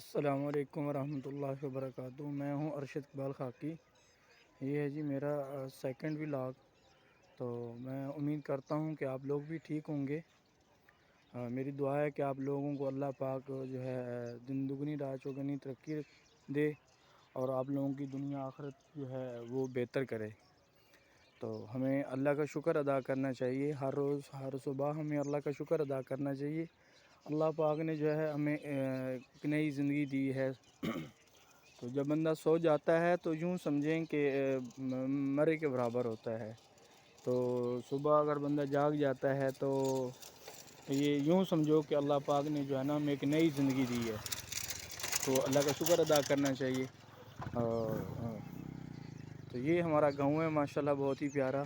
السلام علیکم ورحمۃ اللہ وبرکاتہ۔ میں ہوں ارشد اقبال خاکی۔ یہ ہے جی میرا سیکنڈ ولاگ۔ تو میں امید کرتا ہوں کہ آپ لوگ بھی ٹھیک ہوں گے۔ میری دعا ہے کہ آپ لوگوں کو اللہ پاک جو ہے دن دگنی رات چوگنی ترقی دے اور آپ لوگوں کی دنیا آخرت جو ہے وہ بہتر کرے۔ تو ہمیں اللہ کا شکر ادا کرنا چاہیے، ہر روز ہر صبح ہمیں اللہ کا شکر ادا کرنا چاہیے۔ اللہ پاک نے جو ہے ہمیں ایک نئی زندگی دی ہے۔ تو جب بندہ سو جاتا ہے تو یوں سمجھیں کہ مرے کے برابر ہوتا ہے۔ تو صبح اگر بندہ جاگ جاتا ہے تو یہ یوں سمجھو کہ اللہ پاک نے جو ہے نا ہمیں ایک نئی زندگی دی ہے، تو اللہ کا شکر ادا کرنا چاہیے۔ تو یہ ہمارا گاؤں ہے ماشاءاللہ، بہت ہی پیارا۔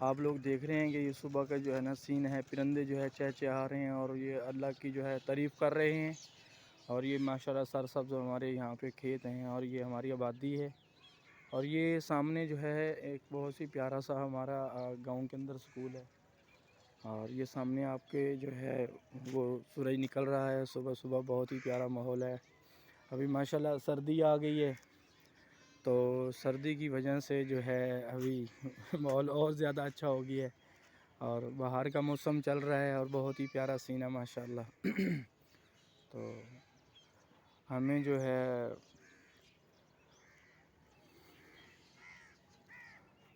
آپ لوگ دیکھ رہے ہیں کہ یہ صبح کا جو ہے نا سین ہے، پرندے جو ہے چہچہا رہے ہیں اور یہ اللہ کی جو ہے تعریف کر رہے ہیں۔ اور یہ ماشاءاللہ سرسبز ہمارے یہاں پہ کھیت ہیں اور یہ ہماری آبادی ہے۔ اور یہ سامنے جو ہے ایک بہت ہی پیارا سا ہمارا گاؤں کے اندر سکول ہے۔ اور یہ سامنے آپ کے جو ہے وہ سورج نکل رہا ہے صبح صبح، بہت ہی پیارا ماحول ہے۔ ابھی ماشاءاللہ سردی آ گئی ہے، تو سردی کی وجہ سے جو ہے ابھی ماحول اور زیادہ اچھا ہو گیا ہے اور باہر کا موسم چل رہا ہے اور بہت ہی پیارا سین ہے ماشاءاللہ۔ تو ہمیں جو ہے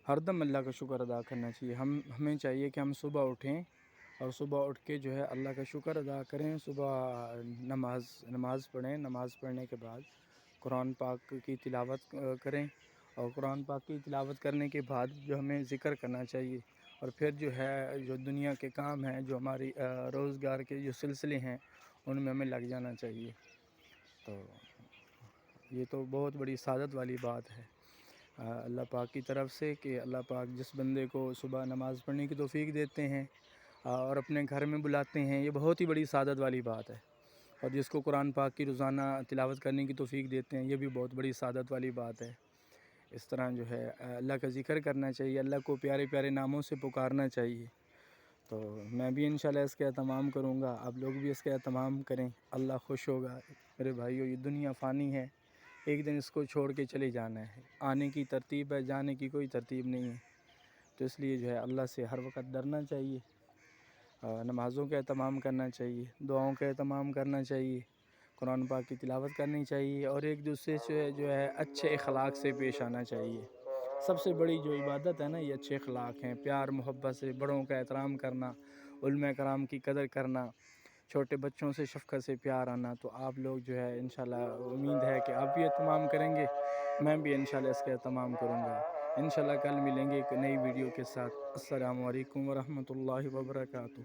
ہر دم اللہ کا شکر ادا کرنا چاہیے۔ ہمیں چاہیے کہ ہم صبح اٹھیں اور صبح اٹھ کے جو ہے اللہ کا شکر ادا کریں۔ صبح نماز پڑھیں، نماز پڑھنے کے بعد قرآن پاک کی تلاوت کریں اور قرآن پاک کی تلاوت کرنے کے بعد جو ہمیں ذکر کرنا چاہیے۔ اور پھر جو ہے جو دنیا کے کام ہیں، جو ہماری روزگار کے جو سلسلے ہیں، ان میں ہمیں لگ جانا چاہیے۔ تو یہ تو بہت بڑی سعادت والی بات ہے اللہ پاک کی طرف سے کہ اللہ پاک جس بندے کو صبح نماز پڑھنے کی توفیق دیتے ہیں اور اپنے گھر میں بلاتے ہیں، یہ بہت ہی بڑی سعادت والی بات ہے۔ اور جس کو قرآن پاک کی روزانہ تلاوت کرنے کی توفیق دیتے ہیں، یہ بھی بہت بڑی سعادت والی بات ہے۔ اس طرح جو ہے اللہ کا ذکر کرنا چاہیے، اللہ کو پیارے پیارے ناموں سے پکارنا چاہیے۔ تو میں بھی انشاءاللہ اس کا اہتمام کروں گا، آپ لوگ بھی اس کا اہتمام کریں، اللہ خوش ہوگا۔ میرے بھائیو، یہ دنیا فانی ہے، ایک دن اس کو چھوڑ کے چلے جانا ہے۔ آنے کی ترتیب ہے، جانے کی کوئی ترتیب نہیں ہے۔ تو اس لیے جو ہے اللہ سے ہر وقت ڈرنا چاہیے، نمازوں کا اہتمام کرنا چاہیے، دعاؤں کا اہتمام کرنا چاہیے، قرآن پاک کی تلاوت کرنی چاہیے اور ایک دوسرے سے جو ہے اچھے اخلاق سے پیش آنا چاہیے۔ سب سے بڑی جو عبادت ہے نا، یہ اچھے اخلاق ہیں، پیار محبت سے بڑوں کا احترام کرنا، علماء کرام کی قدر کرنا، چھوٹے بچوں سے شفقت سے پیار آنا۔ تو آپ لوگ جو ہے انشاءاللہ امید ہے کہ آپ بھی اہتمام کریں گے، میں بھی انشاءاللہ اس کا اہتمام کروں گا۔ انشاءاللہ کل ملیں گے ایک نئی ویڈیو کے ساتھ۔ السلام علیکم ورحمۃ اللہ وبرکاتہ۔